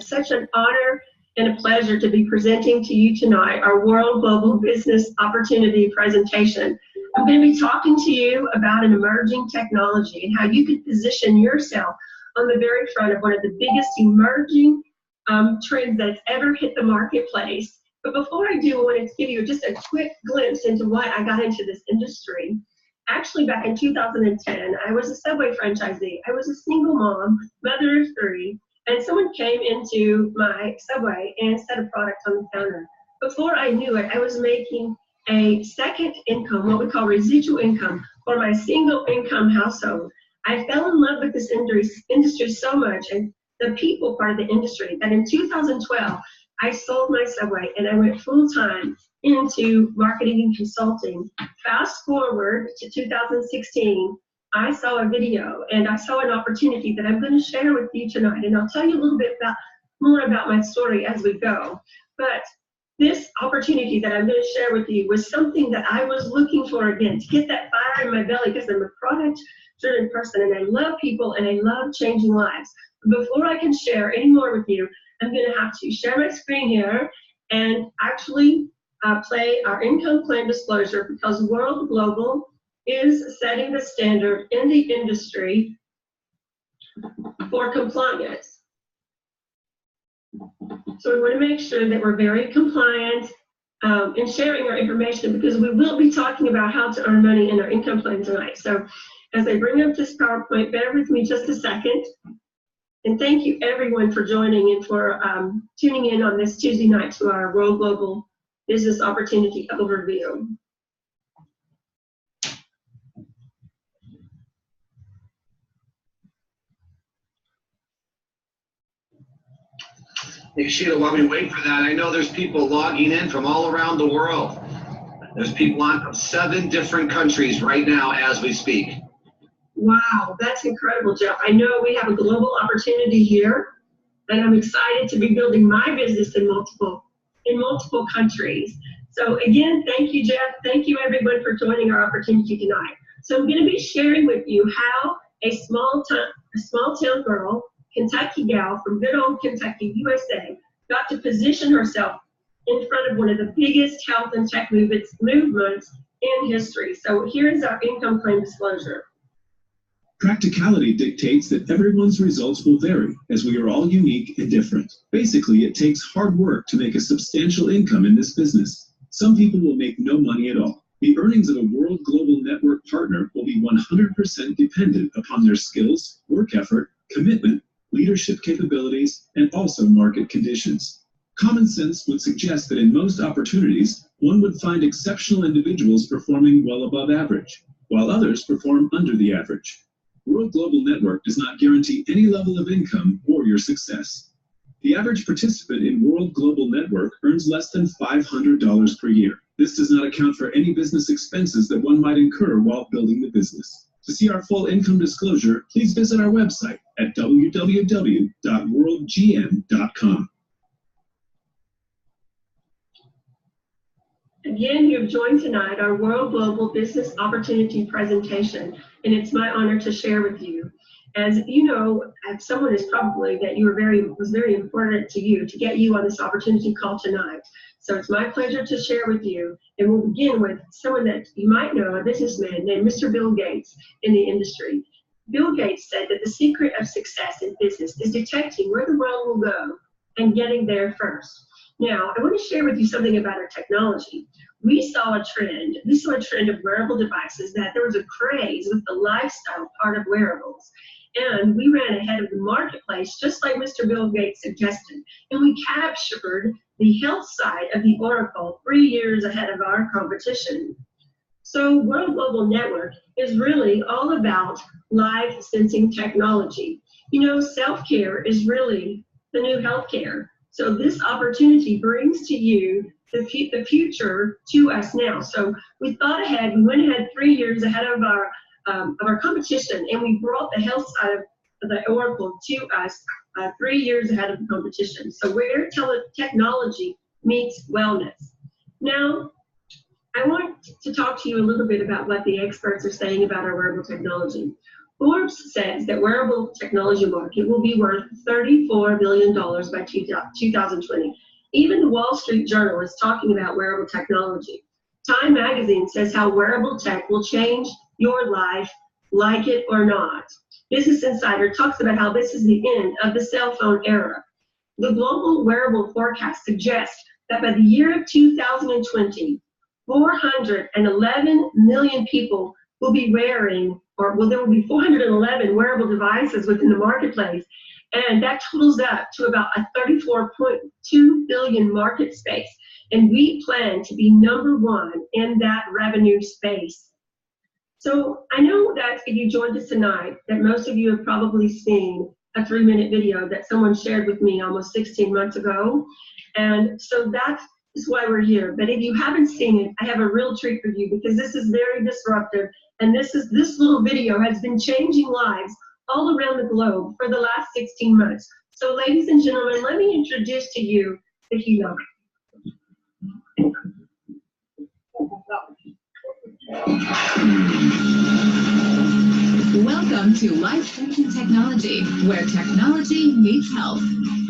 It's such an honor and a pleasure to be presenting to you tonight our World Global Business Opportunity presentation. I'm going to be talking to you about an emerging technology and how you can position yourself on the very front of one of the biggest emerging trends that's ever hit the marketplace. But before I do, I wanted to give you just a quick glimpse into why I got into this industry. Actually, back in 2010, I was a Subway franchisee. I was a single mom, mother of three, and someone came into my Subway and set a product on the counter. Before I knew it, I was making a second income, what we call residual income, for my single income household. I fell in love with this industry so much, and the people part of the industry, that in 2012, I sold my Subway and I went full-time into marketing and consulting. Fast forward to 2016, I saw a video and I saw an opportunity that I'm going to share with you tonight, and I'll tell you a little bit more about my story as we go. But this opportunity that I'm going to share with you was something that I was looking for again, to get that fire in my belly, because I'm a product-driven person and I love people and I love changing lives. Before I can share any more with you, I'm going to have to share my screen here and actually play our income claim disclosure, because World Global is setting the standard in the industry for compliance. So we want to make sure that we're very compliant in sharing our information, because we will be talking about how to earn money in our income claim tonight. So as I bring up this PowerPoint, bear with me just a second. And thank you everyone for joining and for tuning in on this Tuesday night to our World Global Business Opportunity Overview. Hey Sheila, while we wait for that, I know there's people logging in from all around the world. There's people on from 7 different countries right now as we speak. Wow, that's incredible, Jeff. I know we have a global opportunity here, and I'm excited to be building my business in multiple countries. So again, thank you, Jeff. Thank you, everyone, for joining our opportunity tonight. So I'm going to be sharing with you how a small town girl, Kentucky gal from good old Kentucky, USA, got to position herself in front of one of the biggest health and tech movements in history. So here's our income claim disclosure. Practicality dictates that everyone's results will vary, as we are all unique and different. Basically, it takes hard work to make a substantial income in this business. Some people will make no money at all. The earnings of a World Global Network partner will be 100% dependent upon their skills, work effort, commitment, leadership capabilities, and also market conditions. Common sense would suggest that in most opportunities, one would find exceptional individuals performing well above average, while others perform under the average. World Global Network does not guarantee any level of income or your success. The average participant in World Global Network earns less than $500 per year. This does not account for any business expenses that one might incur while building the business. To see our full income disclosure, please visit our website at www.worldgm.com. Again, you have joined tonight our World Global Business Opportunity presentation, and it's my honor to share with you. As you know, someone is probably that was very important to you to get you on this opportunity call tonight. So it's my pleasure to share with you, and we'll begin with someone that you might know, a businessman named Mr. Bill Gates in the industry. Bill Gates said that the secret of success in business is detecting where the world will go and getting there first. Now, I want to share with you something about our technology. We saw a trend of wearable devices, that there was a craze with the lifestyle part of wearables. And we ran ahead of the marketplace, just like Mr. Bill Gates suggested. And we captured the health side of the oracle 3 years ahead of our competition. So World Global Network is really all about live sensing technology. You know, self-care is really the new healthcare. So this opportunity brings to you the future to us now. So we thought ahead, we went ahead 3 years ahead of our competition, and we brought the health side of the oracle to us 3 years ahead of the competition. So where technology meets wellness. Now, I want to talk to you a little bit about what the experts are saying about our wearable technology. Forbes says that wearable technology market will be worth $34 billion by 2020. Even the Wall Street Journal is talking about wearable technology. Time magazine says how wearable tech will change your life, like it or not. Business Insider talks about how this is the end of the cell phone era. The global wearable forecast suggests that by the year of 2020, 411 million people will be wearing, there will be 411 wearable devices within the marketplace, and that totals up to about a 34.2 billion market space, and we plan to be number one in that revenue space. So I know that if you joined us tonight, that most of you have probably seen a 3-minute video that someone shared with me almost 16 months ago, and so that is why we're here. But if you haven't seen it, I have a real treat for you, because this is very disruptive, and this little video has been changing lives all around the globe for the last 16 months. So ladies and gentlemen, let me introduce to you the Hilo. Welcome to Life Sensing Technology, where technology meets health.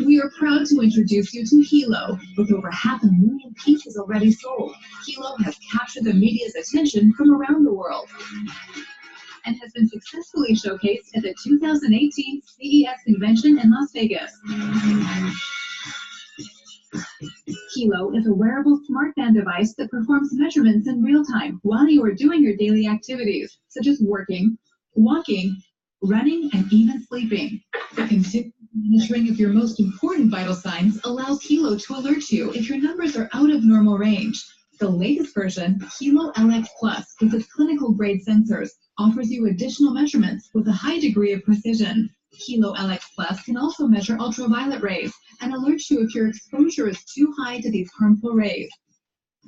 We are proud to introduce you to Hilo. With over 500,000 pieces already sold, Hilo has captured the media's attention from around the world and has been successfully showcased at the 2018 CES convention in Las Vegas. Hilo is a wearable smartband device that performs measurements in real time while you are doing your daily activities, such as working, walking, running, and even sleeping. The continuous monitoring of your most important vital signs allows Hilo to alert you if your numbers are out of normal range. The latest version, Hilo LX Plus, with its clinical-grade sensors, offers you additional measurements with a high degree of precision. Hilo LX Plus can also measure ultraviolet rays and alert you if your exposure is too high to these harmful rays.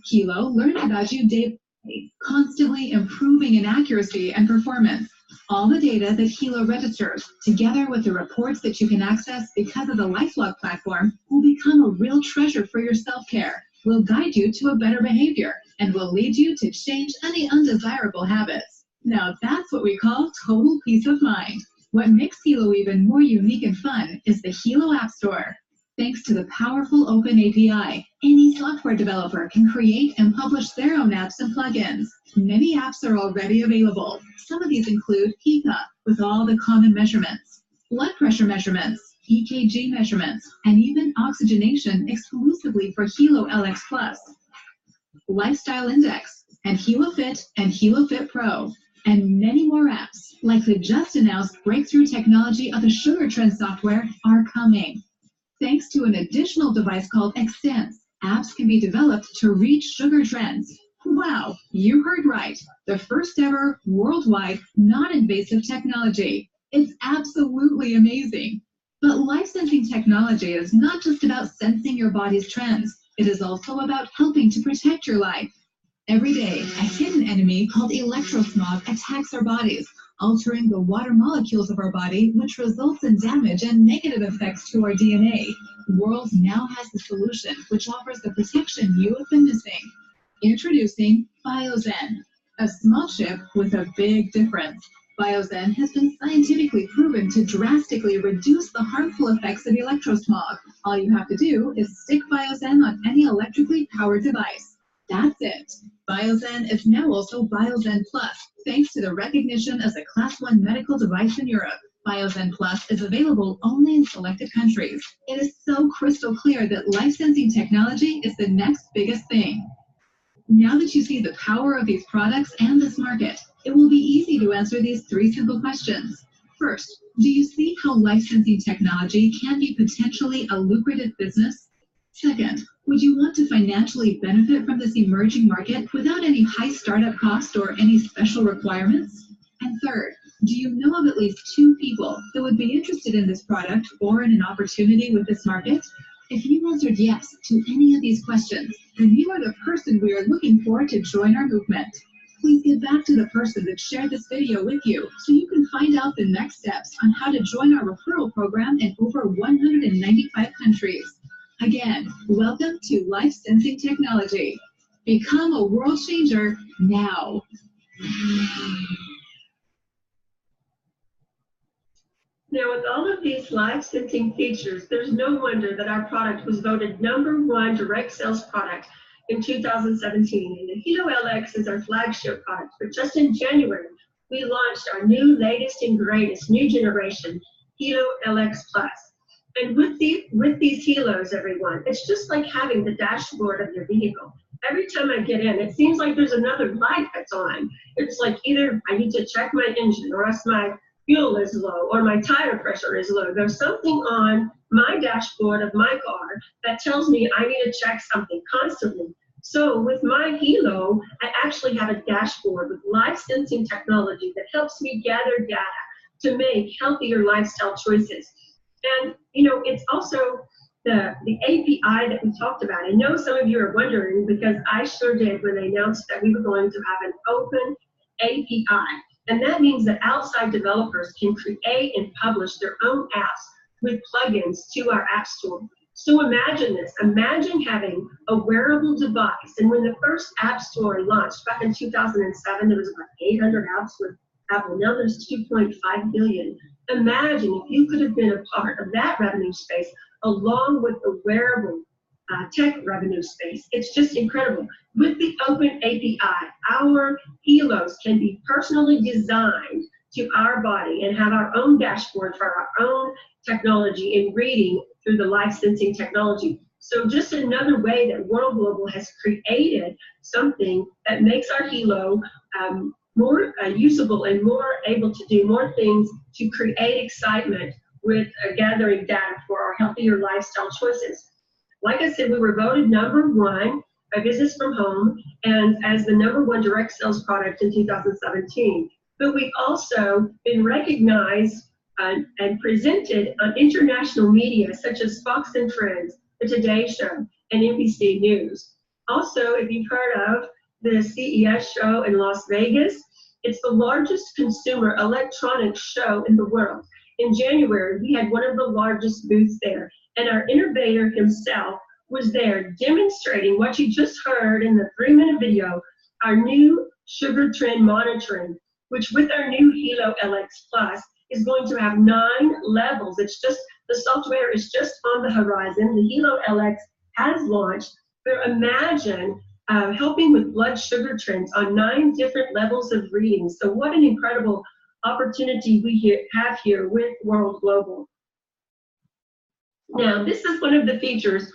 Hilo learns about you day by day, constantly improving in accuracy and performance. All the data that Hilo registers, together with the reports that you can access because of the LifeLog platform, will become a real treasure for your self-care, will guide you to a better behavior, and will lead you to change any undesirable habits. Now that's what we call total peace of mind. What makes Hilo even more unique and fun is the Hilo App Store. Thanks to the powerful open API, any software developer can create and publish their own apps and plugins. Many apps are already available. Some of these include HIPAA, with all the common measurements, blood pressure measurements, EKG measurements, and even oxygenation exclusively for Hilo LX Plus, Lifestyle Index, and Hilo Fit and Hilo Fit Pro, and many more apps, like the just announced breakthrough technology of the Sugar Trend software, are coming. Thanks to an additional device called Extends, apps can be developed to reach sugar trends. Wow, you heard right. The first ever worldwide non-invasive technology. It's absolutely amazing. But life sensing technology is not just about sensing your body's trends. It is also about helping to protect your life. Every day, a hidden enemy called electrosmog attacks our bodies, altering the water molecules of our body, which results in damage and negative effects to our DNA. World now has the solution, which offers the protection you have been missing. Introducing BioZen, a small chip with a big difference. BioZen has been scientifically proven to drastically reduce the harmful effects of electrosmog. All you have to do is stick BioZen on any electrically powered device. That's it. BioZen is now also BioZen Plus, thanks to the recognition as a Class 1 medical device in Europe. BioZen Plus is available only in selected countries. It is so crystal clear that life-sensing technology is the next biggest thing. Now that you see the power of these products and this market, it will be easy to answer these 3 simple questions. First, do you see how life-sensing technology can be potentially a lucrative business? Second, would you want to financially benefit from this emerging market without any high startup cost or any special requirements? And third, do you know of at least 2 people that would be interested in this product or in an opportunity with this market? If you answered yes to any of these questions, then you are the person we are looking for to join our movement. Please get back to the person that shared this video with you so you can find out the next steps on how to join our referral program in over 195 countries. Again, welcome to Life Sensing Technology. Become a world changer now. Now, with all of these live sensing features, there's no wonder that our product was voted #1 direct sales product in 2017. And the Hilo LX is our flagship product. But just in January, we launched our new, latest and greatest, new generation Hilo LX Plus. And with these Hilos, everyone, it's just like having the dashboard of your vehicle. Every time I get in, it seems like there's another light that's on. It's like either I need to check my engine, or else my fuel is low, or my tire pressure is low. There's something on my dashboard of my car that tells me I need to check something constantly. So with my Hilo, I actually have a dashboard with live sensing technology that helps me gather data to make healthier lifestyle choices. And you know, it's also the API that we talked about. I know some of you are wondering, because I sure did when they announced that we were going to have an open API. And that means that outside developers can create and publish their own apps with plugins to our App Store. So imagine this. Imagine having a wearable device. And when the first App Store launched back in 2007, there was about 800 apps with Apple. Now there's 2.5 billion. Imagine if you could have been a part of that revenue space along with the wearable tech revenue space. It's just incredible. With the open API, our Hilos can be personally designed to our body and have our own dashboard for our own technology and reading through the live sensing technology. So just another way that World Global has created something that makes our Hilo more usable and more able to do more things to create excitement with gathering data for our healthier lifestyle choices. Like I said, we were voted #1 by Business from Home and as the #1 direct sales product in 2017. But we've also been recognized and presented on international media such as Fox and Friends, The Today Show, and NBC News. Also, if you've heard of the CES show in Las Vegas, it's the largest consumer electronics show in the world. In January, we had one of the largest booths there, and our innovator himself was there demonstrating what you just heard in the 3-minute video, our new sugar trend monitoring, which with our new Hilo LX Plus is going to have 9 levels. It's just, the software is just on the horizon. The Hilo LX has launched, but imagine helping with blood sugar trends on 9 different levels of reading. So what an incredible opportunity we have here with World Global. Now, this is one of the features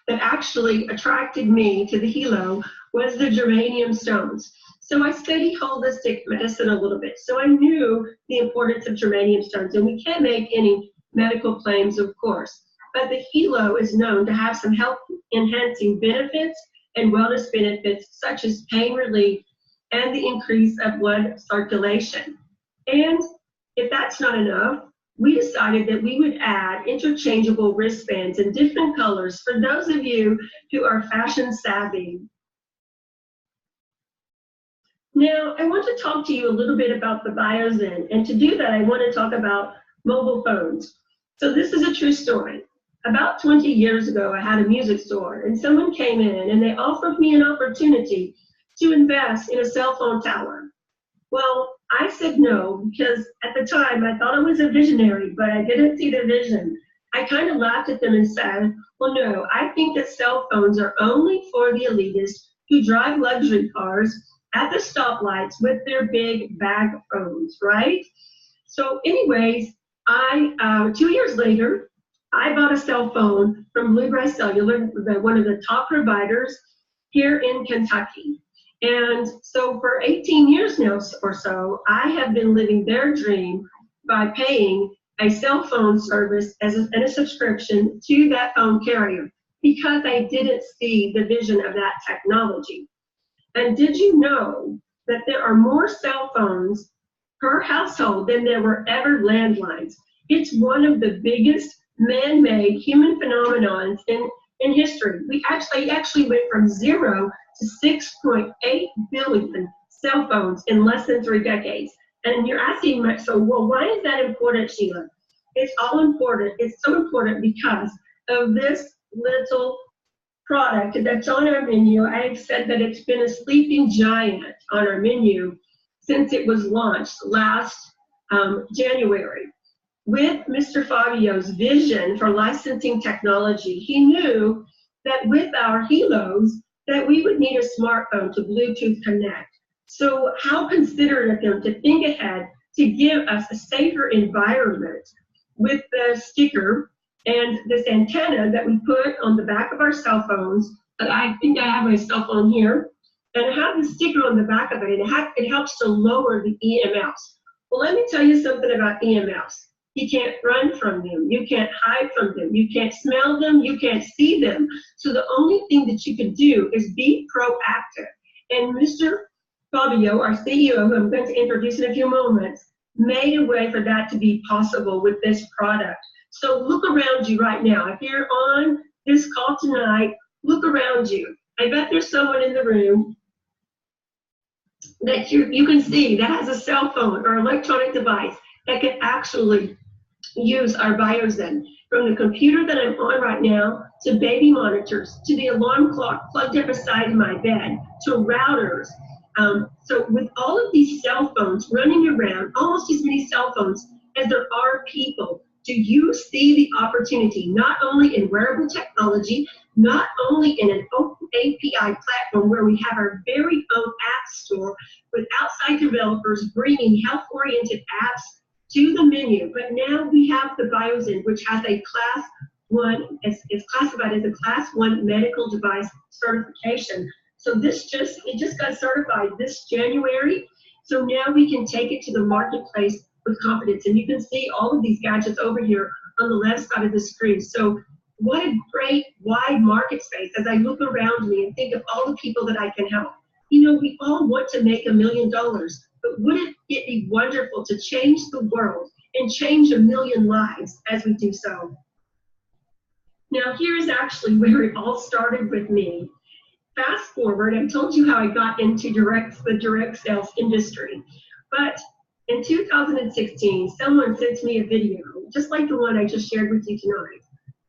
that actually attracted me to the Hilo was the germanium stones. So I studied holistic medicine a little bit. So I knew the importance of germanium stones, and we can't make any medical claims, of course. But the Hilo is known to have some health-enhancing benefits and wellness benefits, such as pain relief and the increase of blood circulation. And if that's not enough, we decided that we would add interchangeable wristbands in different colors for those of you who are fashion savvy. Now, I want to talk to you a little bit about the BioZen, and to do that, I want to talk about mobile phones. So this is a true story. About 20 years ago, I had a music store, and someone came in and they offered me an opportunity to invest in a cell phone tower. Well, I said no, because at the time I thought I was a visionary, but I didn't see the vision. I kind of laughed at them and said, well, no, I think that cell phones are only for the elitists who drive luxury cars at the stoplights with their big bag phones, right? So anyways, 2 years later, I bought a cell phone from Bluegrass Cellular, one of the top providers here in Kentucky. And so for 18 years now or so, I have been living their dream by paying a cell phone service and a subscription to that phone carrier because I didn't see the vision of that technology. And did you know that there are more cell phones per household than there were ever landlines? It's one of the biggest man-made human phenomenons in history. We actually went from 0 to 6.8 billion cell phones in less than 3 decades. And you're asking, so well, why is that important, Sheila? It's all important. It's so important because of this little product that's on our menu. I've said that it's been a sleeping giant on our menu since it was launched last January. with Mr. Fabio's vision for licensing technology, he knew that with our helos, that we would need a smartphone to Bluetooth connect. So how considerate of him to think ahead to give us a safer environment with the sticker and this antenna that we put on the back of our cell phones. I think I have my cell phone here, and I have the sticker on the back of it, and it helps to lower the EMFs. Well, let me tell you something about EMFs. You can't run from them. You can't hide from them. You can't smell them. You can't see them. So the only thing that you can do is be proactive. And Mr. Fabio, our CEO, who I'm going to introduce in a few moments, made a way for that to be possible with this product. So look around you right now. If you're on this call tonight, look around you. I bet there's someone in the room that you can see that has a cell phone or electronic device that can actually use our BioZen. From the computer that I'm on right now, to baby monitors, to the alarm clock plugged up beside my bed, to routers. So with all of these cell phones running around, almost as many cell phones as there are people, do you see the opportunity, not only in wearable technology, not only in an open API platform where we have our very own app store with outside developers bringing health-oriented apps to the menu, but now we have the BioZen, which has a class 1, is classified as a class 1 medical device certification. So it just got certified this January. So now we can take it to the marketplace with confidence. And you can see all of these gadgets over here on the left side of the screen. So what a great wide market space as I look around me and think of all the people that I can help. You know, we all want to make $1 million, but wouldn't it be wonderful to change the world and change 1 million lives as we do so? Now, here's actually where it all started with me. Fast forward, I told you how I got into the direct sales industry. But in 2016, someone sent me a video, just like the one I just shared with you tonight.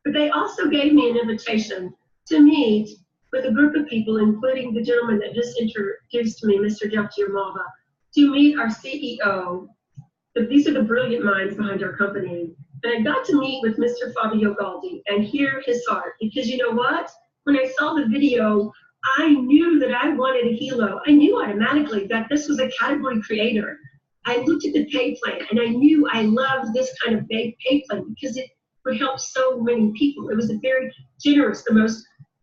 But they also gave me an invitation to meet with a group of people, including the gentleman that just introduced me, Mr. Jeff Giamava, to meet our CEO. These are the brilliant minds behind our company. And I got to meet with Mr. Fabio Galdi and hear his heart. Because you know what? When I saw the video, I knew that I wanted a helo. I knew automatically that this was a category creator. I looked at the pay plan and I knew I loved this kind of pay plan because it would help so many people. It was a very generous, the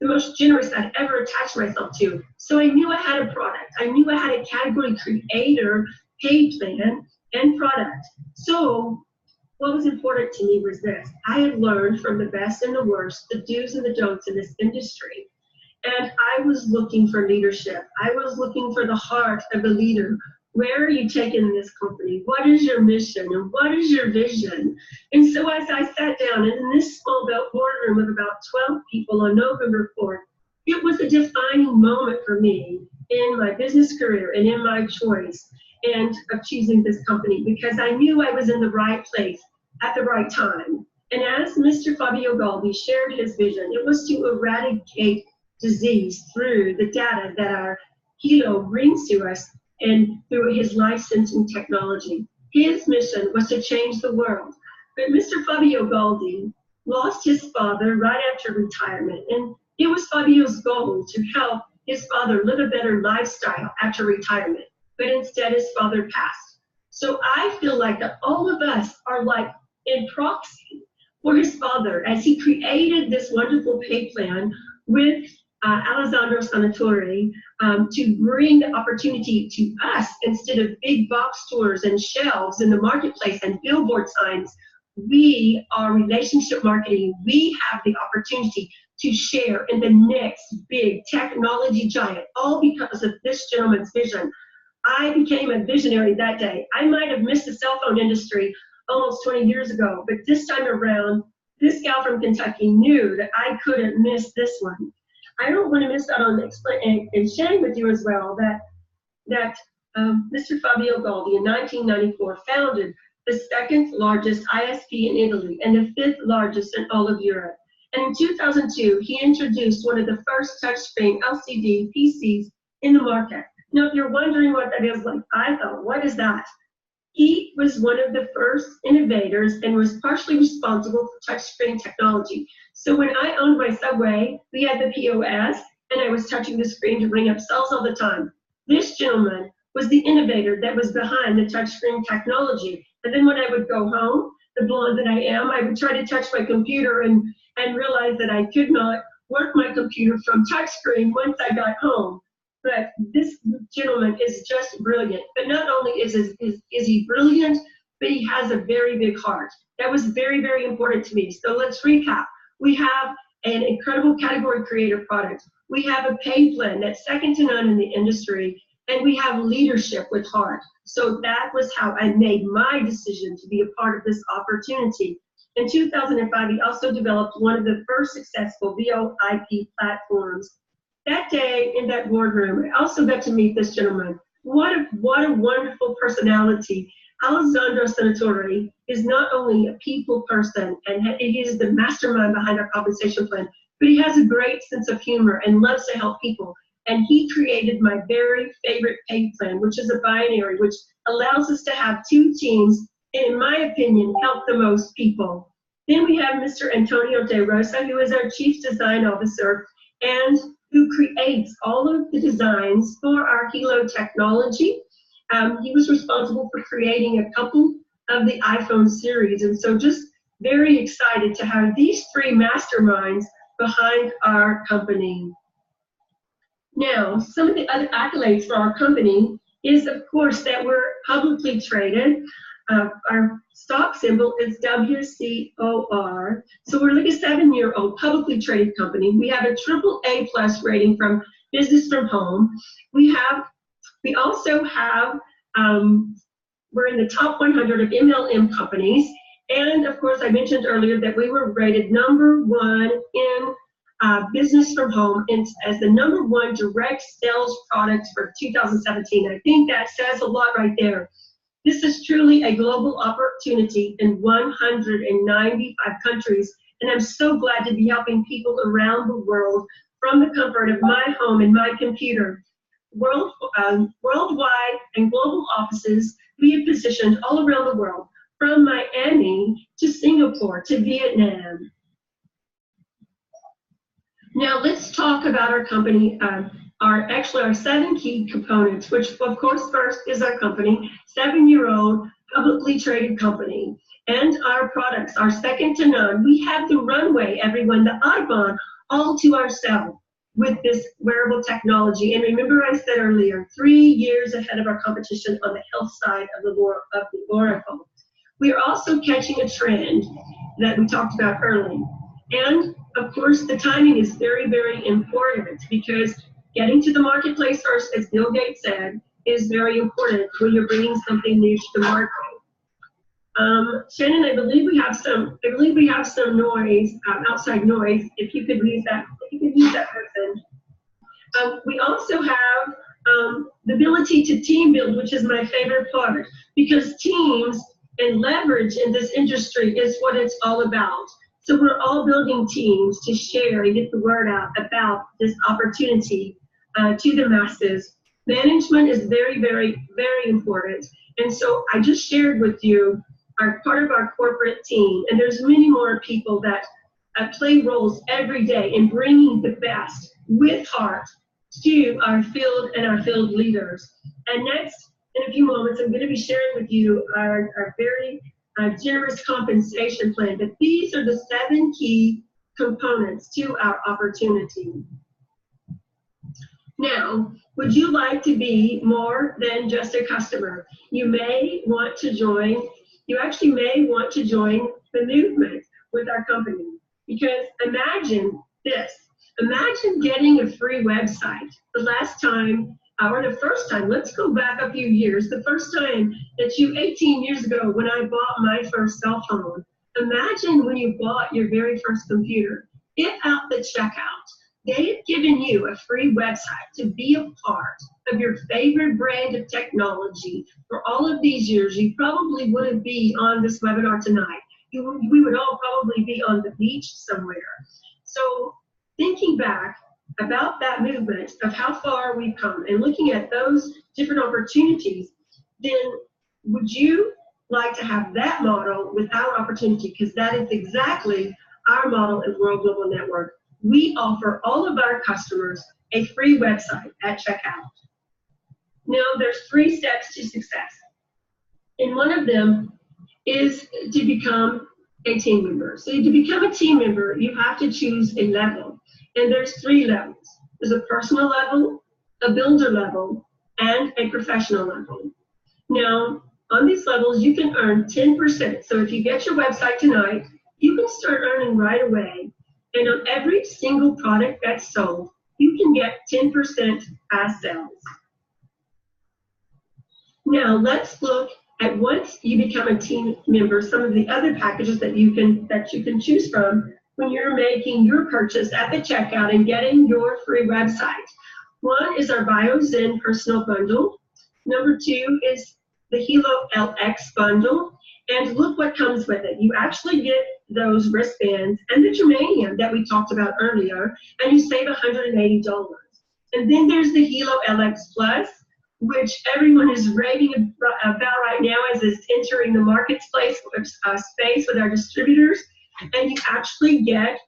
most generous I'd ever attached myself to. So I knew I had a product. I knew I had a category creator pay plan and product. So what was important to me was this. I had learned from the best and the worst, the do's and the don'ts in this industry. And I was looking for leadership. I was looking for the heart of a leader. Where are you taking this company? What is your mission? And what is your vision? And so as I sat down in this small boardroom of about 12 people on November 4th, it was a defining moment for me in my business career and in my choice and of choosing this company, because I knew I was in the right place at the right time. And as Mr. Fabio Galdi shared his vision, it was to eradicate disease through the data that our helo brings to us and through his licensing technology. His mission was to change the world. But Mr. Fabio Galdi lost his father right after retirement, and it was Fabio's goal to help his father live a better lifestyle after retirement, but instead his father passed. So I feel like that all of us are like in proxy for his father as he created this wonderful pay plan with Alessandro Sanatori to bring the opportunity to us instead of big box stores and shelves in the marketplace and billboard signs. We are relationship marketing. We have the opportunity to share in the next big technology giant, all because of this gentleman's vision. I became a visionary that day. I might have missed the cell phone industry almost 20 years ago, but this time around, this gal from Kentucky knew that I couldn't miss this one. I don't want to miss out on and sharing with you as well that Mr. Fabio Galdi in 1994 founded the second largest ISP in Italy and the fifth largest in all of Europe. And in 2002, he introduced one of the first touchscreen LCD PCs in the market. Now, if you're wondering what that is, like I thought, what is that? He was one of the first innovators and was partially responsible for touchscreen technology. So when I owned my Subway, we had the POS, and I was touching the screen to bring up sales all the time. This gentleman was the innovator that was behind the touchscreen technology. And then when I would go home, the blonde that I am, I would try to touch my computer and realize that I could not work my computer from touchscreen once I got home. But this gentleman is just brilliant. But not only is he brilliant, but he has a very big heart. That was very, very important to me. So let's recap. We have an incredible category creator product. We have a pay plan that's second to none in the industry. And we have leadership with heart. So that was how I made my decision to be a part of this opportunity. In 2005, he also developed one of the first successful VoIP platforms. That day in that boardroom, I also got to meet this gentleman. What a wonderful personality. Alessandro Senatore is not only a people person, and he is the mastermind behind our compensation plan, but he has a great sense of humor and loves to help people. And he created my very favorite pay plan, which is a binary, which allows us to have two teams, and in my opinion, help the most people. Then we have Mr. Antonio De Rosa, who is our Chief Design Officer, and who creates all of the designs for our Hilo technology. He was responsible for creating a couple of the iPhone series, and so just very excited to have these three masterminds behind our company. Now, some of the other accolades for our company is, of course, that we're publicly traded. Our stock symbol is WCOR. So we're like a 7-year-old publicly traded company. We have a AAA+ rating from Business from Home. We also have, we're in the top 100 of MLM companies. And of course, I mentioned earlier that we were rated #1 in Business from Home as the #1 direct sales product for 2017. I think that says a lot right there. This is truly a global opportunity in 195 countries, and I'm so glad to be helping people around the world from the comfort of my home and my computer. Worldwide and global offices we have positioned all around the world, from Miami to Singapore to Vietnam. Now let's talk about our company, our 7 key components, which of course first is our company, 7-year-old publicly traded company, and our products are second to none. We have the runway, everyone, the Autobahn, all to ourselves with this wearable technology. And remember I said earlier, 3 years ahead of our competition on the health side of the wearable. We are also catching a trend that we talked about earlier. And of course, the timing is very, very important, because getting to the marketplace first, as Bill Gates said, is very important when you're bringing something new to the market. Shannon, I believe we have some noise, outside noise. If you could use that person. We also have the ability to team build, which is my favorite part, because teams and leverage in this industry is what it's all about. So we're all building teams to share and get the word out about this opportunity to the masses. Management is very, very, very important. And so I just shared with you part of our corporate team, and there's many more people that play roles every day in bringing the best with heart to our field and our field leaders. And next, in a few moments, I'm going to be sharing with you our very generous compensation plan. But these are the 7 key components to our opportunity. Now, would you like to be more than just a customer? You may want to join, you actually may want to join the movement with our company. Because imagine this, imagine getting a free website. The last time, or the first time, let's go back a few years, the first time that 18 years ago when I bought my first cell phone, imagine when you bought your very first computer. If at the checkout, they've given you a free website to be a part of your favorite brand of technology for all of these years, you probably wouldn't be on this webinar tonight. We would all probably be on the beach somewhere. So thinking back about that movement of how far we've come and looking at those different opportunities, then Would you like to have that model with our opportunity? Because that is exactly our model at World Global Network. We offer all of our customers a free website at checkout. Now, there's 3 steps to success. And one of them is to become a team member. So to become a team member, you have to choose a level. And there's 3 levels. There's a personal level, a builder level, and a professional level. Now, on these levels, you can earn 10%. So if you get your website tonight, you can start earning right away. And on every single product that's sold, you can get 10% as sales. Now, let's look at once you become a team member, some of the other packages that you can choose from when you're making your purchase at the checkout and getting your free website. One is our BioZen Personal Bundle. Number 2 is the Hilo LX Bundle. And look what comes with it. You actually get those wristbands and the germanium that we talked about earlier, and you save $180. And then there's the Hilo LX Plus, which everyone is raving about right now as it's entering the marketplace space with our distributors. And you actually get,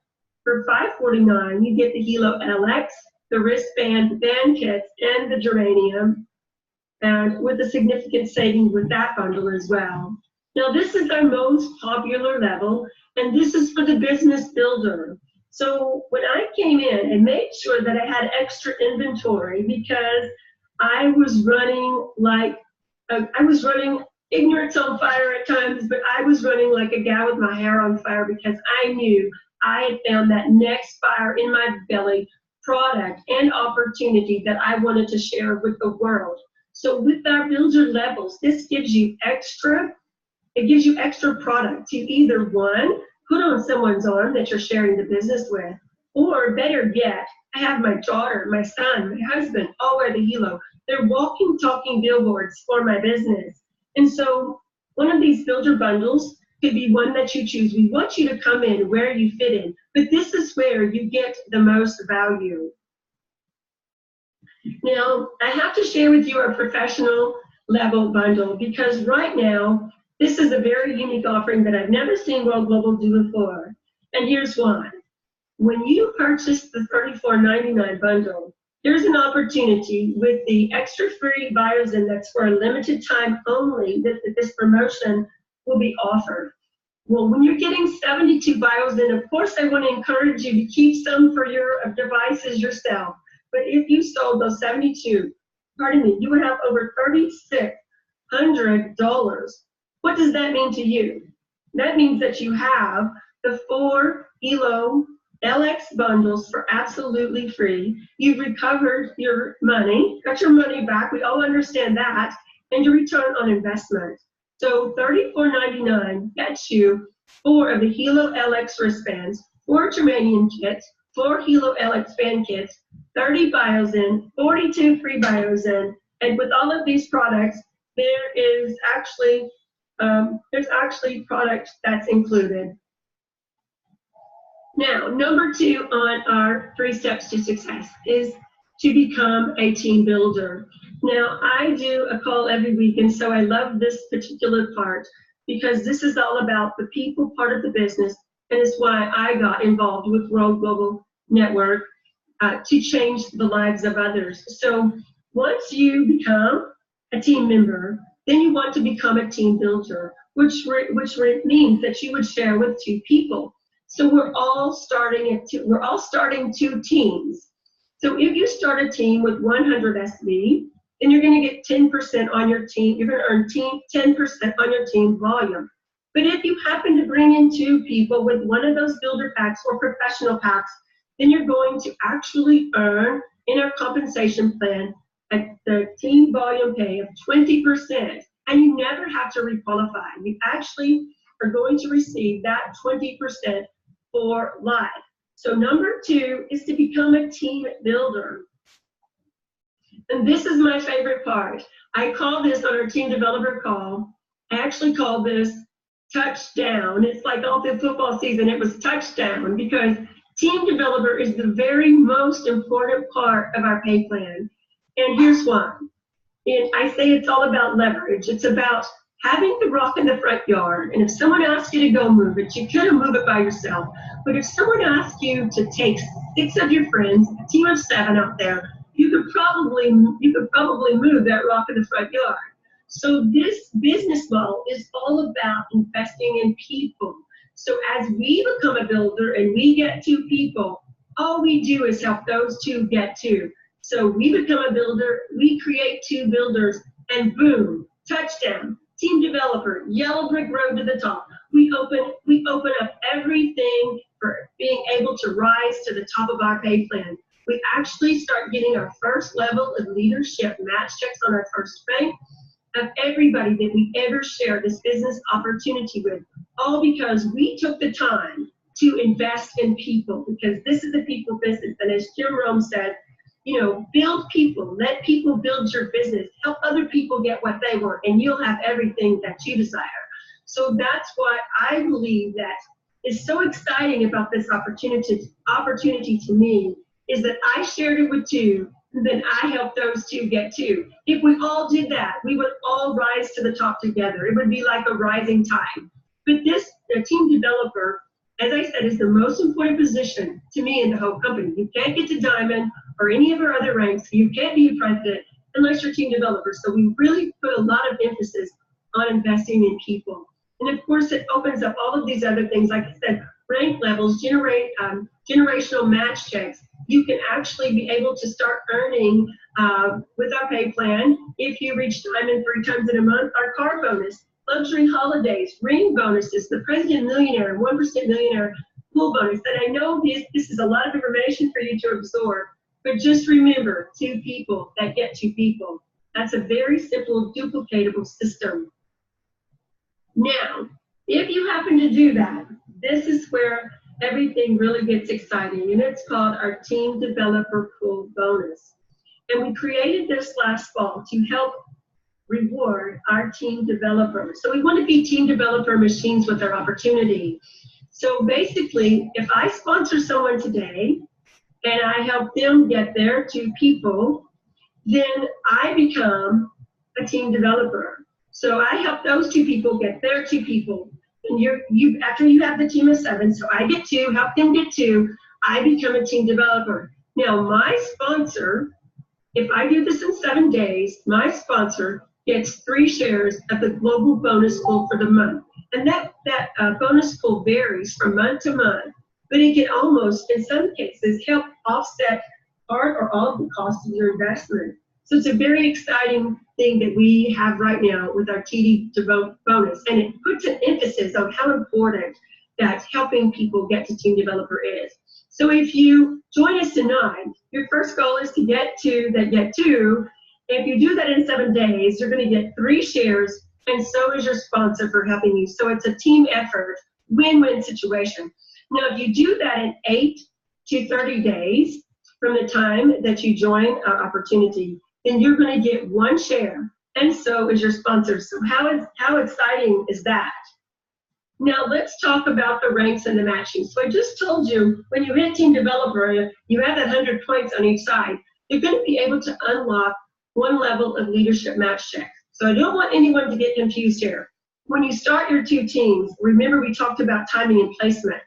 for $549, you get the Hilo LX, the wristband, band kits, and the germanium, and with a significant saving with that bundle as well. Now, this is our most popular level, and this is for the business builder. So when I came in and made sure that I had extra inventory, because I was running ignorance on fire at times, but I was running like a gal with my hair on fire, because I knew I had found that next fire in my belly product and opportunity that I wanted to share with the world. So with our builder levels, this gives you extra product to either, one, put on someone's arm that you're sharing the business with, or better yet, I have my daughter, my son, my husband, all wear the Hilo. They're walking, talking billboards for my business. And so one of these builder bundles could be one that you choose. We want you to come in where you fit in, but this is where you get the most value. Now, I have to share with you our professional level bundle, because right now, this is a very unique offering that I've never seen World Global do before. And here's why. When you purchase the $34.99 bundle, there's an opportunity with the extra free BioZen that's for a limited time only that this promotion will be offered. Well, when you're getting 72 BioZen, of course, I want to encourage you to keep some for your devices yourself. But if you sold those 72, you would have over $3,600. What does that mean to you? That means that you have the 4 Hilo LX bundles for absolutely free. You've recovered your money, got your money back. We all understand that. And your return on investment. So $34.99 gets you 4 of the Hilo LX wristbands, 4 germanium kits, 4 Hilo LX band kits, 30 BioZen, 42 free BioZen. And with all of these products, there's actually product that's included. Now, number 2 on our 3 steps to success is to become a team builder. Now, I do a call every week, and so I love this particular part, because this is all about the people part of the business, and it's why I got involved with World Global Network to change the lives of others. So once you become a team member, then you want to become a team builder, which means that you would share with 2 people. So we're all starting 2 teams. So if you start a team with 100 SV, then you're going to get 10% on your team. You're going to earn 10% on your team volume. But if you happen to bring in 2 people with one of those builder packs or professional packs, then you're going to actually earn in our compensation plan the team volume pay of 20%. And you never have to requalify. You actually are going to receive that 20% for life. So number 2 is to become a team builder. And this is my favorite part. I call this on our team developer call. I actually call this touchdown. It's like all through football season, it was touchdown, because team developer is the very most important part of our pay plan. And here's why. And I say it's all about leverage. It's about having the rock in the front yard, and if someone asks you to go move it, you kind of move it by yourself. But if someone asks you to take 6 of your friends, a team of 7 out there, you could probably move that rock in the front yard. So this business model is all about investing in people. So as we become a builder and we get 2 people, all we do is help those 2 get 2. So we become a builder, we create 2 builders, and boom, touchdown, team developer, yellow brick road to the top. We open up everything for being able to rise to the top of our pay plan. We actually start getting our first level of leadership match checks on our first bank of everybody that we ever share this business opportunity with, all because we took the time to invest in people, because this is a people business. And as Jim Rome said, you know, build people, let people build your business, help other people get what they want, and you'll have everything that you desire. So that's what I believe that is so exciting about this opportunity to me, is that I shared it with 2, and then I helped those 2 get 2. If we all did that, we would all rise to the top together. It would be like a rising tide. But this team developer, as I said, is the most important position to me in the whole company. You can't get to diamond or any of our other ranks. You can't be a president unless you're a team developer. So we really put a lot of emphasis on investing in people. And of course, it opens up all of these other things. Like I said, rank levels, generational match checks. You can actually be able to start earning with our pay plan. If you reach diamond 3 times in a month, our car bonus, luxury holidays, ring bonuses, the President Millionaire, 1% Millionaire pool bonus. And I know this is a lot of information for you to absorb, but just remember, 2 people that get 2 people. That's a very simple, duplicatable system. Now, if you happen to do that, this is where everything really gets exciting, and it's called our Team Developer Pool Bonus. And we created this last fall to help reward our team developers. So we want to be team developer machines with our opportunity. So basically, if I sponsor someone today and I help them get their 2 people, then I become a team developer. So I help those 2 people get their 2 people. And after you have the team of 7, so I get 2, help them get 2, I become a team developer. Now my sponsor, if I do this in 7 days, my sponsor gets 3 shares of the global bonus pool for the month. And that bonus pool varies from month to month, but it can almost, in some cases, help offset part or all of the cost of your investment. So it's a very exciting thing that we have right now with our TD bonus, and it puts an emphasis on how important that helping people get to team developer is. So if you join us tonight, your first goal is to get 2 that get 2. If you do that in 7 days, you're going to get 3 shares, and so is your sponsor for helping you. So it's a team effort, win-win situation. Now, if you do that in 8 to 30 days from the time that you join our opportunity, then you're going to get 1 share, and so is your sponsor. So how exciting is that? Now let's talk about the ranks and the matching. So I just told you, when you hit team developer, you have that 100 points on each side. You're going to be able to unlock 1 level of leadership match check. So I don't want anyone to get confused here. When you start your 2 teams, remember we talked about timing and placement.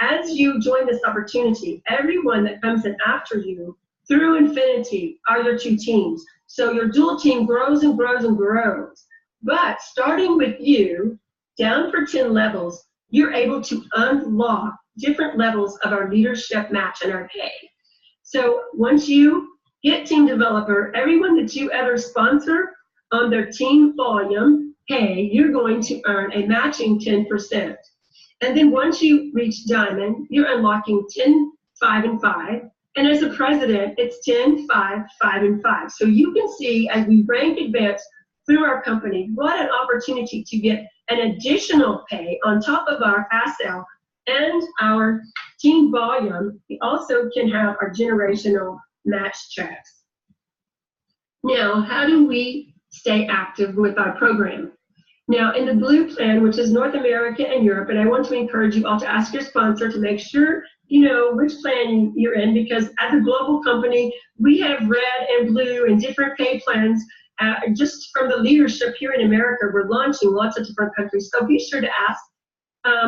As you join this opportunity, everyone that comes in after you through infinity are your 2 teams. So your dual team grows and grows and grows. But starting with you, down for 10 levels, you're able to unlock different levels of our leadership match and our pay. So once you hit team developer, everyone that you ever sponsor on their team volume pay, you're going to earn a matching 10%. And then once you reach diamond, you're unlocking 10, 5, and 5. And as a president, it's 10, 5, 5, and 5. So you can see as we rank advance through our company, what an opportunity to get an additional pay on top of our ASL and our team volume. We also can have our generational match checks. Now, how do we stay active with our program? Now, in the blue plan, which is North America and Europe, and I want to encourage you all to ask your sponsor to make sure you know which plan you're in, because as a global company, we have red and blue and different pay plans just from the leadership here in America, we're launching lots of different countries. So be sure to ask.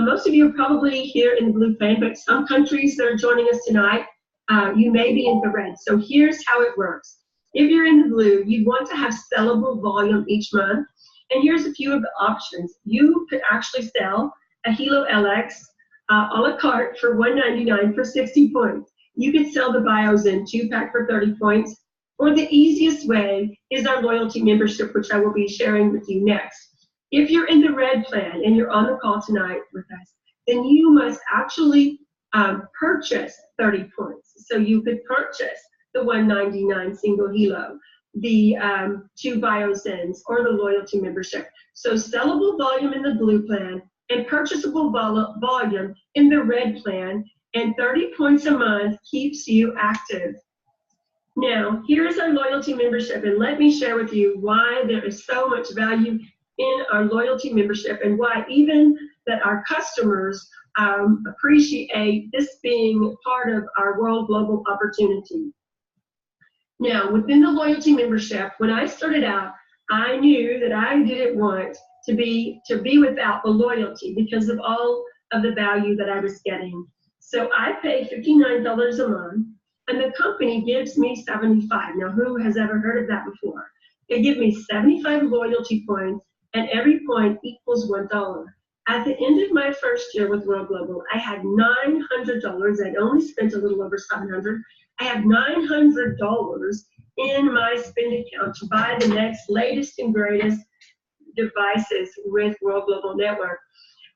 Most of you are probably here in the blue plan, but some countries that are joining us tonight, you may be in the red. So here's how it works. If you're in the blue, you want to have sellable volume each month. And here's a few of the options. You could actually sell a Hilo LX a la carte for $1.99 for 60 points. You could sell the Biozen 2-pack for 30 points. Or the easiest way is our loyalty membership, which I will be sharing with you next. If you're in the red plan and you're on the call tonight with us, then you must actually purchase 30 points. So you could purchase the $1.99 single Hilo, the 2 Biozens, or the loyalty membership. So sellable volume in the blue plan and purchasable volume in the red plan, and 30 points a month keeps you active. Now, here's our loyalty membership, and let me share with you why there is so much value in our loyalty membership and why even that our customers appreciate this being part of our World Global opportunity. Now, within the loyalty membership, when I started out, I knew that I didn't want to be without the loyalty because of all of the value that I was getting. So I pay $59 a month, and the company gives me $75. Now, who has ever heard of that before? They give me 75 loyalty points, and every point equals $1. At the end of my first year with World Global, I had $900. I'd only spent a little over $700. I have $900 in my spend account to buy the next latest and greatest devices with World Global Network.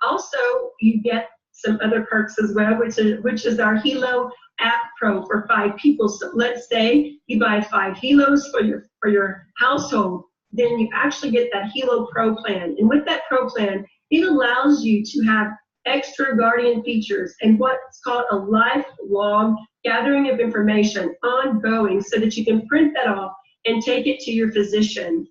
Also, you get some other perks as well, which is our Hilo App Pro for 5 people. So let's say you buy 5 Hilos for your household, then you actually get that Hilo Pro plan. And with that Pro plan, it allows you to have extra Guardian features and what's called a lifelong gathering of information ongoing, so that you can print that off and take it to your physician.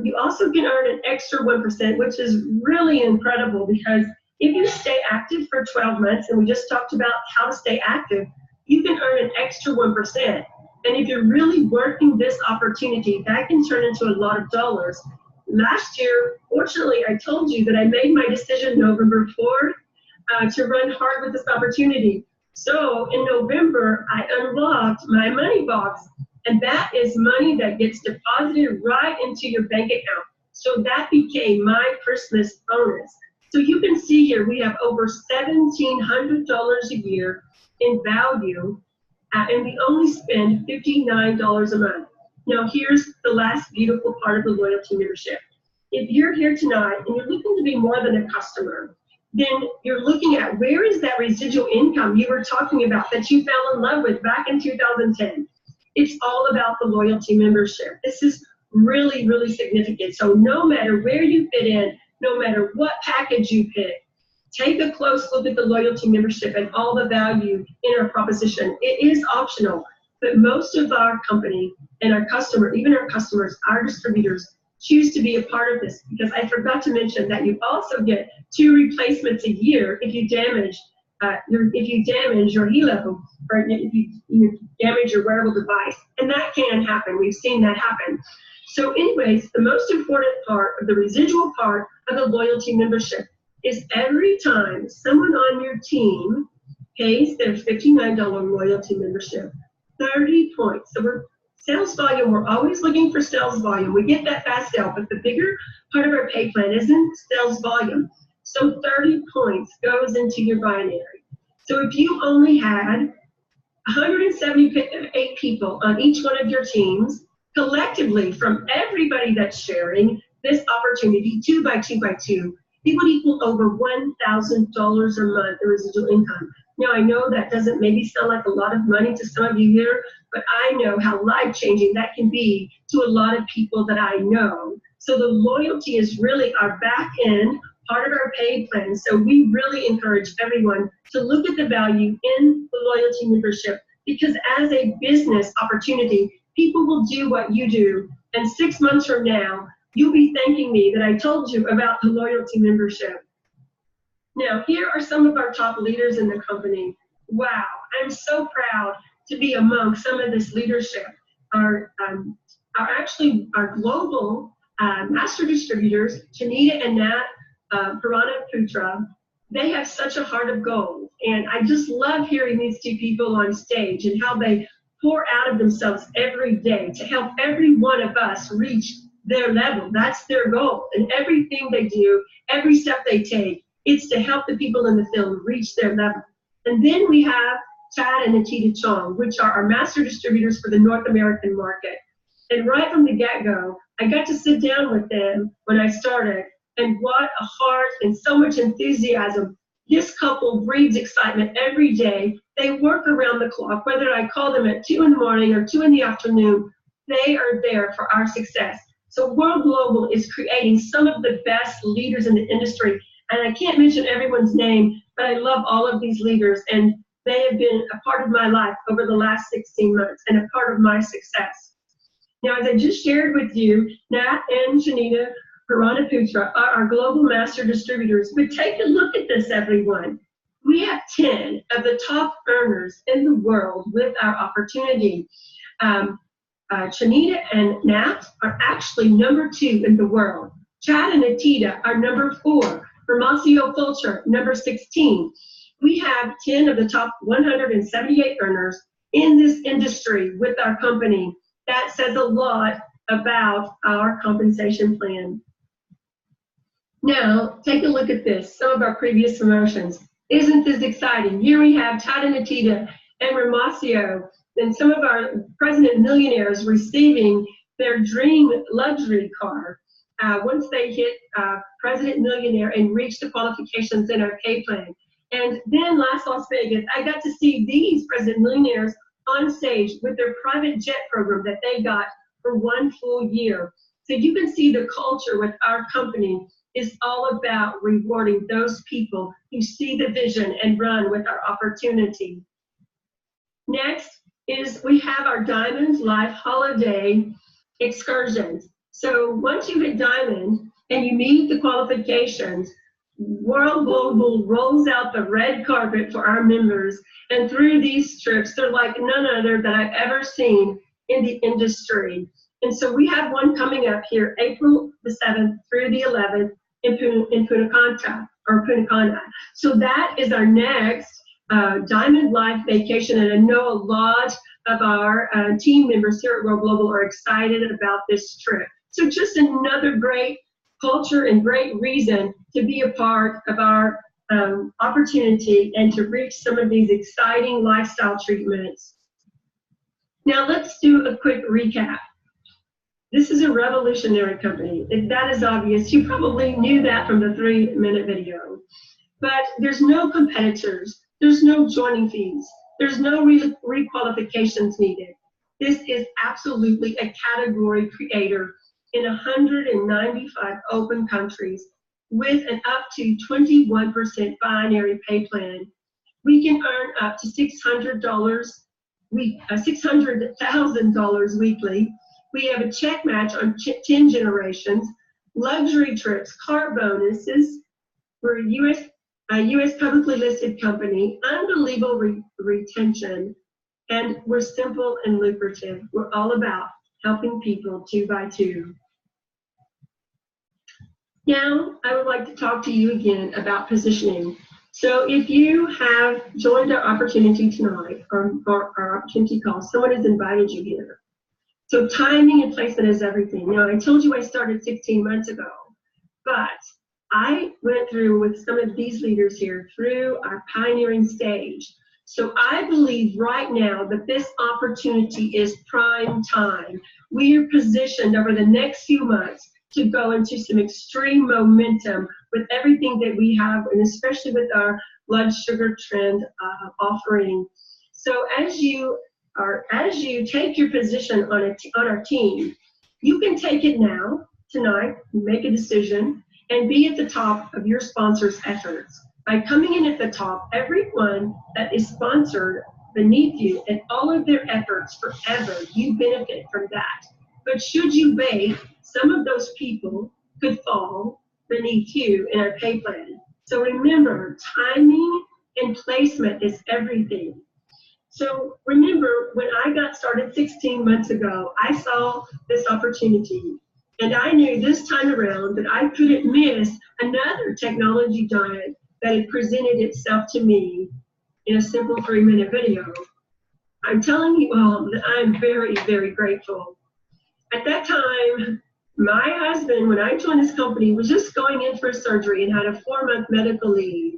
You also can earn an extra 1%, which is really incredible, because if you stay active for 12 months, and we just talked about how to stay active, you can earn an extra 1%. And if you're really working this opportunity, that can turn into a lot of dollars. Last year, fortunately, I told you that I made my decision November 4th to run hard with this opportunity. So in November, I unlocked my money box, and that is money that gets deposited right into your bank account. So that became my Christmas bonus. So you can see here, we have over $1,700 a year in value, and we only spend $59 a month. Now here's the last beautiful part of the loyalty membership. If you're here tonight and you're looking to be more than a customer, then you're looking at where is that residual income you were talking about that you fell in love with back in 2010. It's all about the loyalty membership. This is really, really significant. So no matter where you fit in, no matter what package you pick, take a close look at the loyalty membership and all the value in our proposition. It is optional, but most of our company and our customer, even our customers, our distributors, choose to be a part of this, because I forgot to mention that you also get 2 replacements a year if you damage your Hilo, or if you damage your wearable device, and that can happen. We've seen that happen. So anyways, the most important part of the residual part of the loyalty membership is every time someone on your team pays their $59 loyalty membership, 30 points. So sales volume, we're always looking for sales volume. We get that fast sale, but the bigger part of our pay plan isn't sales volume. So 30 points goes into your binary. So if you only had 178 people on each one of your teams, collectively from everybody that's sharing this opportunity, 2 by 2 by 2, it would equal over $1,000 a month in residual income. Now, I know that doesn't maybe sound like a lot of money to some of you here, but I know how life-changing that can be to a lot of people that I know. So the loyalty is really our back end, part of our pay plan. So we really encourage everyone to look at the value in the loyalty membership, because as a business opportunity, people will do what you do, and 6 months from now, you'll be thanking me that I told you about the loyalty membership. Now, here are some of our top leaders in the company. Wow, I'm so proud to be among some of this leadership. Our are actually our global master distributors, Shanita and Nat Putra. They have such a heart of gold. And I just love hearing these two people on stage and how they pour out of themselves every day to help every one of us reach their level. That's their goal. And everything they do, every step they take, it's to help the people in the field reach their level. And then we have Chad and Anita Chong, which are our master distributors for the North American market. And right from the get-go, I got to sit down with them when I started, and what a heart and so much enthusiasm. This couple breeds excitement every day. They work around the clock, whether I call them at 2 in the morning or 2 in the afternoon, they are there for our success. So World Global is creating some of the best leaders in the industry. And I can't mention everyone's name, but I love all of these leaders, and they have been a part of my life over the last 16 months and a part of my success. Now, as I just shared with you, Nat and Shanita Putra are our global master distributors. But take a look at this, everyone. We have 10 of the top earners in the world with our opportunity. Shanita and Nat are actually number 2 in the world. Chad and Anita are number 4. Hermosillo Fulcher, number 16. We have 10 of the top 178 earners in this industry with our company. That says a lot about our compensation plan. Now, take a look at this, some of our previous promotions. Isn't this exciting? Here we have Chad and Anita and Hermosillo, and some of our president millionaires receiving their dream luxury car once they hit president millionaire and reach the qualifications in our pay plan. And then last Las Vegas, I got to see these president millionaires on stage with their private jet program that they got for 1 full year. So you can see the culture with our company is all about rewarding those people who see the vision and run with our opportunity. Next is we have our Diamond Life Holiday excursions. So once you hit Diamond and you meet the qualifications, World Global rolls out the red carpet for our members, and through these trips, they're like none other that I've ever seen in the industry. And so we have one coming up here, April the 7th through the 11th in Punta Cana. So that is our next Diamond Life vacation, and I know a lot of our team members here at World Global are excited about this trip. So just another great culture and great reason to be a part of our opportunity and to reach some of these exciting lifestyle treatments. Now let's do a quick recap. This is a revolutionary company. If that is obvious, you probably knew that from the 3-minute video. But there's no competitors, there's no joining fees, there's no requalifications needed. This is absolutely a category creator in 195 open countries with an up to 21% binary pay plan. We can earn up to $600,000 weekly. We have a check match on 10 generations, luxury trips, car bonuses. We're a U.S. publicly listed company, unbelievable retention, and we're simple and lucrative. We're all about helping people 2 by 2. Now, I would like to talk to you again about positioning. So if you have joined our opportunity tonight, or our opportunity call, someone has invited you here. So timing and placement is everything. Now, I told you I started 16 months ago, but I went through with some of these leaders here through our pioneering stage. So I believe right now that this opportunity is prime time. We are positioned over the next few months to go into some extreme momentum with everything that we have, and especially with our blood sugar trend offering. So as you take your position on our team, you can take it now, tonight, make a decision, and be at the top of your sponsor's efforts. By coming in at the top, everyone that is sponsored beneath you and all of their efforts forever, you benefit from that. But should you wait, some of those people could fall beneath you in our pay plan. So remember, timing and placement is everything. So remember, when I got started started 16 months ago, I saw this opportunity. And I knew this time around that I couldn't miss another technology giant that had presented itself to me in a simple 3-minute video. I'm telling you all that I'm very, very grateful. At that time, my husband, when I joined this company, was just going in for surgery and had a 4-month medical leave.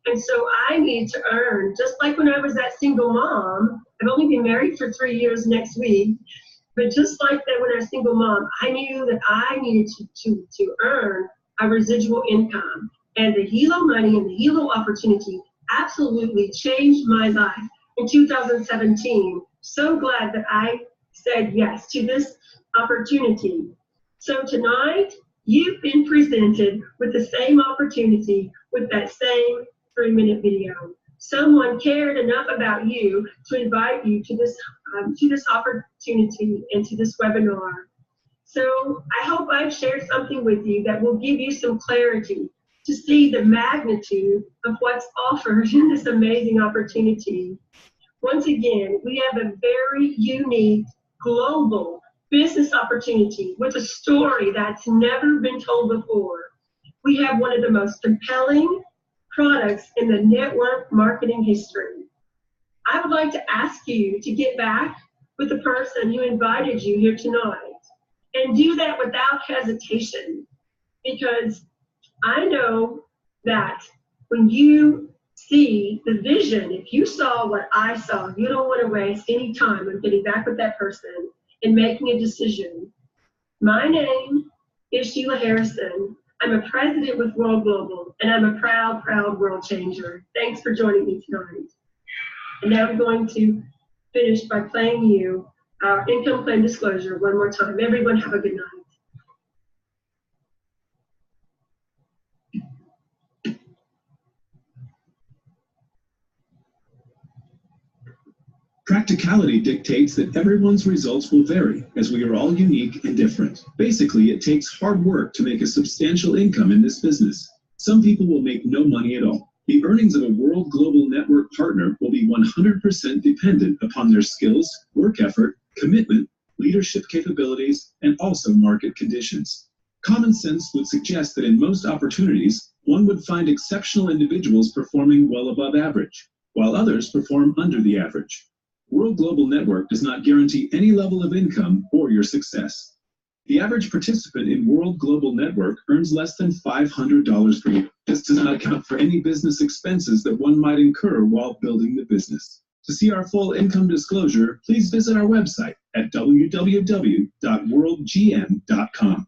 And so I needed to earn, just like when I was that single mom. I've only been married for 3 years next week, but just like that when I was a single mom, I knew that I needed to earn a residual income. And the Hilo money and the Hilo opportunity absolutely changed my life in 2017. So glad that I said yes to this opportunity. So tonight, you've been presented with the same opportunity with that same 3-minute video. Someone cared enough about you to invite you to this opportunity and to this webinar. So I hope I've shared something with you that will give you some clarity to see the magnitude of what's offered in this amazing opportunity. Once again, we have a very unique global business opportunity with a story that's never been told before. We have one of the most compelling products in the network marketing history. I would like to ask you to get back with the person who invited you here tonight and do that without hesitation, because I know that when you see the vision, if you saw what I saw, you don't want to waste any time on getting back with that person and making a decision. My name is Sheila Harrison. I'm a president with World Global, and I'm a proud, proud world changer. Thanks for joining me tonight. And now I'm going to finish by playing you our income claim disclosure one more time. Everyone have a good night. Practicality dictates that everyone's results will vary, as we are all unique and different. Basically, it takes hard work to make a substantial income in this business. Some people will make no money at all. The earnings of a World Global Network partner will be 100% dependent upon their skills, work effort, commitment, leadership capabilities, and also market conditions. Common sense would suggest that in most opportunities, one would find exceptional individuals performing well above average, while others perform under the average. World Global Network does not guarantee any level of income or your success. The average participant in World Global Network earns less than $500 per year. This does not account for any business expenses that one might incur while building the business. To see our full income disclosure, please visit our website at www.worldgm.com.